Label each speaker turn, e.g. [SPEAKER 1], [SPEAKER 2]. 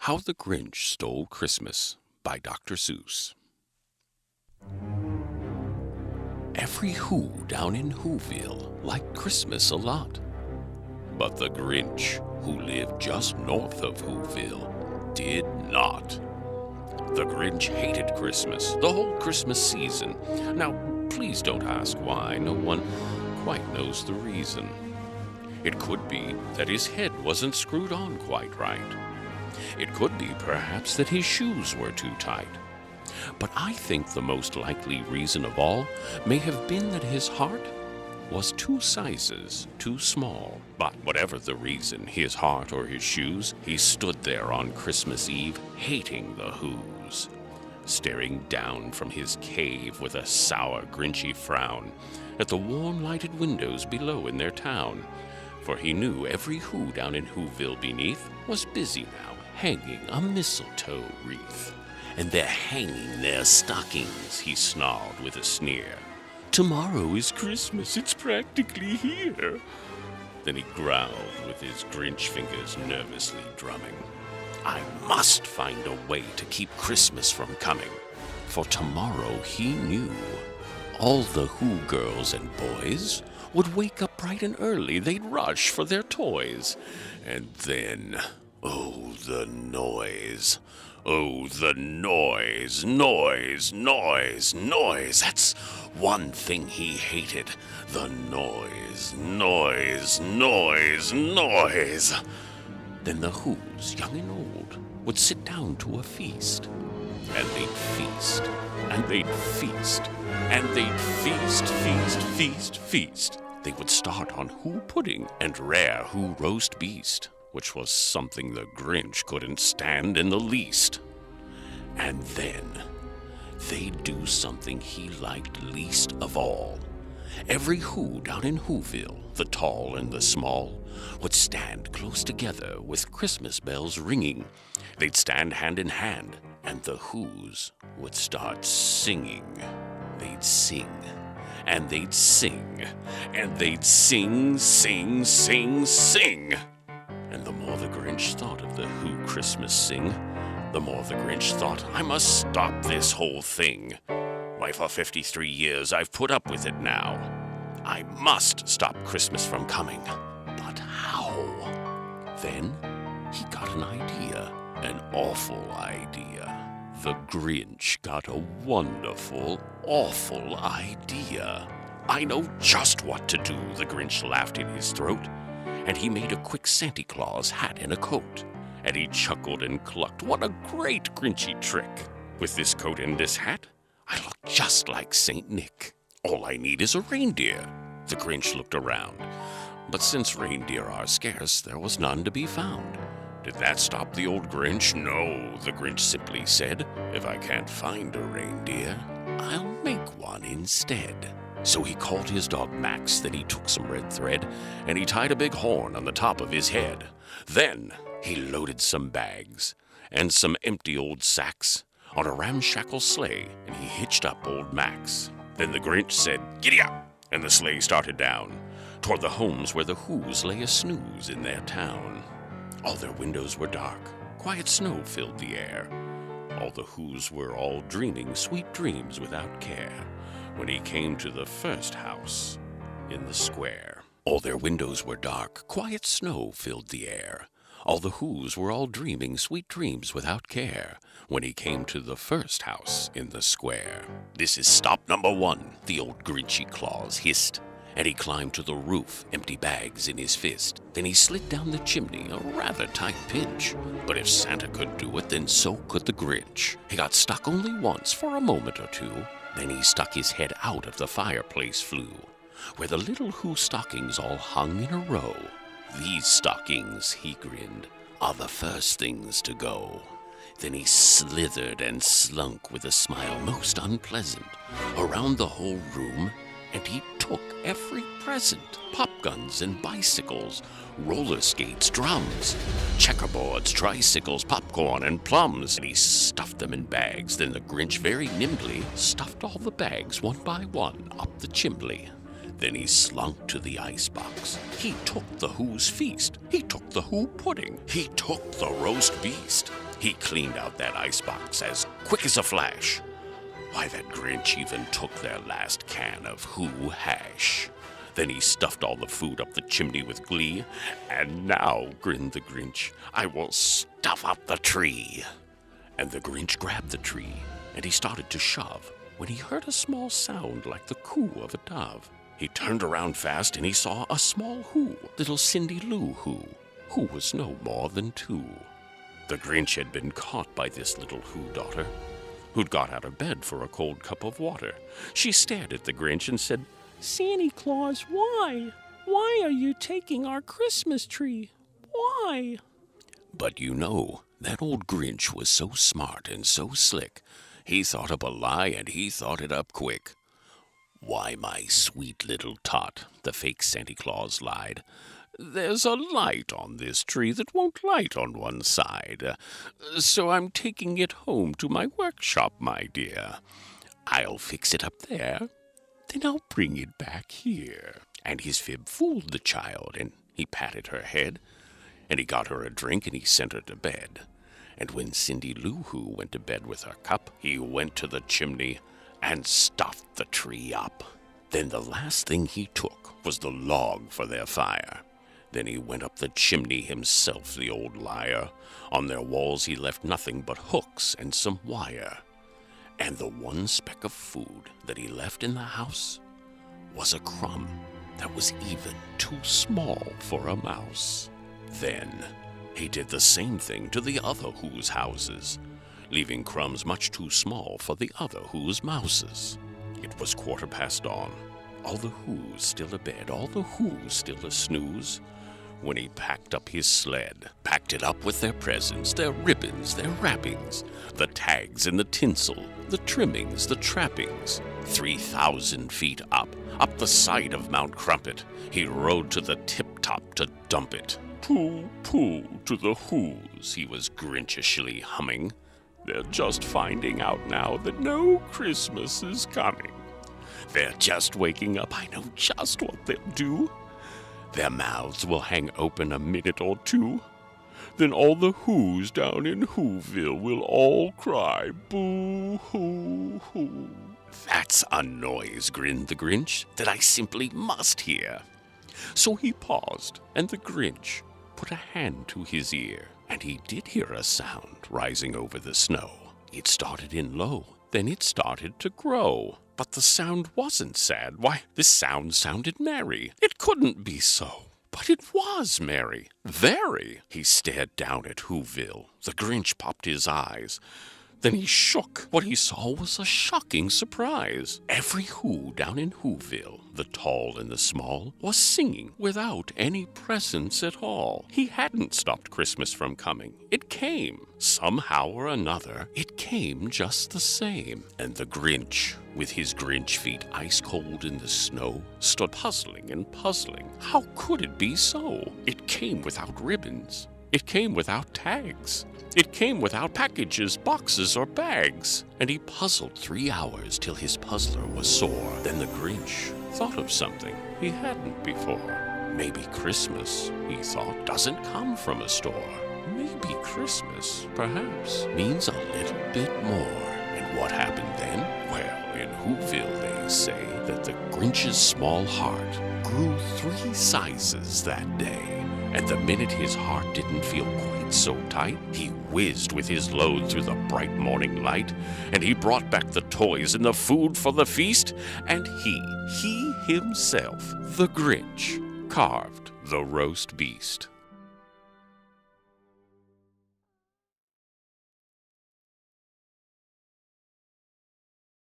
[SPEAKER 1] How the Grinch Stole Christmas by Dr. Seuss. Every Who down in Whoville liked Christmas a lot. But the Grinch, who lived just north of Whoville, did not. The Grinch hated Christmas, the whole Christmas season. Now, please don't ask why. No one quite knows the reason. It could be that his head wasn't screwed on quite right. It could be, perhaps, that his shoes were too tight. But I think the most likely reason of all may have been that his heart was 2 sizes too small. But whatever the reason, his heart or his shoes, he stood there on Christmas Eve, hating the Whos, staring down from his cave with a sour, grinchy frown at the warm lighted windows below in their town. For he knew every Who down in Whoville beneath was busy now, hanging a mistletoe wreath. And they're hanging their stockings, he snarled with a sneer. Tomorrow is Christmas, it's practically here. Then he growled with his Grinch fingers nervously drumming. I must find a way to keep Christmas from coming. For tomorrow, he knew, all the Who girls and boys would wake up bright and early. They'd rush for their toys. And then, oh, the noise. Oh, the noise, noise, noise, noise. That's one thing he hated. The noise, noise, noise, noise. Then the Whos, young and old, would sit down to a feast. And they'd feast, and they'd feast, and they'd feast, feast, feast, feast. They would start on Who pudding and rare Who roast beast, which was something the Grinch couldn't stand in the least. And then they'd do something he liked least of all. Every Who down in Whoville, the tall and the small, would stand close together with Christmas bells ringing. They'd stand hand in hand, and the Whos would start singing. They'd sing, and they'd sing, and they'd sing, sing, sing, sing. And the more the Grinch thought of the Who Christmas sing, the more the Grinch thought, I must stop this whole thing. Why, for 53 years I've put up with it now. I must stop Christmas from coming. But how? Then he got an idea, an awful idea. The Grinch got a wonderful, awful idea. I know just what to do, the Grinch laughed in his throat. And he made a quick Santa Claus hat and a coat. And he chuckled and clucked, what a great Grinchy trick. With this coat and this hat, I look just like Saint Nick. All I need is a reindeer. The Grinch looked around. But since reindeer are scarce, there was none to be found. Did that stop the old Grinch? No, the Grinch simply said, if I can't find a reindeer, I'll make one instead. So he called his dog Max, then he took some red thread, and he tied a big horn on the top of his head. Then he loaded some bags and some empty old sacks on a ramshackle sleigh, and he hitched up old Max. Then the Grinch said, giddy up, and the sleigh started down toward the homes where the Whos lay a snooze in their town. All their windows were dark, quiet snow filled the air. All the Whos were all dreaming sweet dreams without care when he came to the first house in the square. All their windows were dark, quiet snow filled the air. All the Whos were all dreaming sweet dreams without care when he came to the first house in the square. This is stop number 1, the old Grinchy Claus hissed. And he climbed to the roof, empty bags in his fist. Then he slid down the chimney, a rather tight pinch. But if Santa could do it, then so could the Grinch. He got stuck only once for a moment or two. Then he stuck his head out of the fireplace flue, where the little Who stockings all hung in a row. These stockings, he grinned, are the first things to go. Then he slithered and slunk with a smile most unpleasant around the whole room, and he took every present, pop guns and bicycles, roller skates, drums, checkerboards, tricycles, popcorn, and plums, and he stuffed them in bags. Then the Grinch very nimbly stuffed all the bags one by one up the chimney. Then he slunk to the icebox. He took the Who's feast. He took the Who pudding. He took the roast beast. He cleaned out that icebox as quick as a flash. Why, that Grinch even took their last can of Who hash. Then he stuffed all the food up the chimney with glee. "And now," grinned the Grinch, "I will stuff up the tree." And the Grinch grabbed the tree, and he started to shove, when he heard a small sound like the coo of a dove. He turned around fast, and he saw a small Who, little Cindy Lou who was no more than 2. The Grinch had been caught by this little Who daughter, who'd got out of bed for a cold cup of water. She stared at the Grinch and said,
[SPEAKER 2] "Santa Claus, why? Why are you taking our Christmas tree? Why?"
[SPEAKER 1] But you know, that old Grinch was so smart and so slick, he thought up a lie and he thought it up quick. "Why, my sweet little tot," the fake Santa Claus lied, "there's a light on this tree that won't light on one side. So I'm taking it home to my workshop, my dear. I'll fix it up there, then I'll bring it back here." And his fib fooled the child, and he patted her head, and he got her a drink, and he sent her to bed. And when Cindy Lou Who went to bed with her cup, he went to the chimney and stuffed the tree up. Then the last thing he took was the log for their fire. Then he went up the chimney himself, the old liar. On their walls he left nothing but hooks and some wire. And the one speck of food that he left in the house was a crumb that was even too small for a mouse. Then he did the same thing to the other Who's houses, leaving crumbs much too small for the other Who's mouses. It was 1:15 dawn, all the Who's still abed, all the Who's still a snooze, when he packed up his sled, packed it up with their presents, their ribbons, their wrappings, the tags and the tinsel, the trimmings, the trappings. 3,000 feet up the side of Mount Crumpet, he rode to the tip-top to dump it. "Pooh, pooh, to the Who's," he was Grinchishly humming. "They're just finding out now that no Christmas is coming. They're just waking up, I know just what they'll do. Their mouths will hang open a minute or two. Then all the Who's down in Whoville will all cry, boo-hoo-hoo." "That's a noise," grinned the Grinch, "that I simply must hear." So he paused, and the Grinch put a hand to his ear, and he did hear a sound rising over the snow. It started in low, then it started to grow. But the sound wasn't sad. Why, this sound sounded merry. It couldn't be so. But it was merry. Very. He stared down at Whoville. The Grinch popped his eyes. Then he shook. What he saw was a shocking surprise. Every Who down in Whoville, the tall and the small, was singing without any presents at all. He hadn't stopped Christmas from coming. It came. Somehow or another, it came just the same. And the Grinch, with his Grinch feet ice cold in the snow, stood puzzling and puzzling. How could it be so? It came without ribbons. It came without tags. It came without packages, boxes, or bags. And he puzzled 3 hours till his puzzler was sore. Then the Grinch thought of something he hadn't before. Maybe Christmas, he thought, doesn't come from a store. Maybe Christmas, perhaps, means a little bit more. And what happened then? Well, in Whoville they say that the Grinch's small heart grew 3 sizes that day. And the minute his heart didn't feel quite so tight, he whizzed with his load through the bright morning light, and he brought back the toys and the food for the feast, and he himself, the Grinch, carved the roast beast.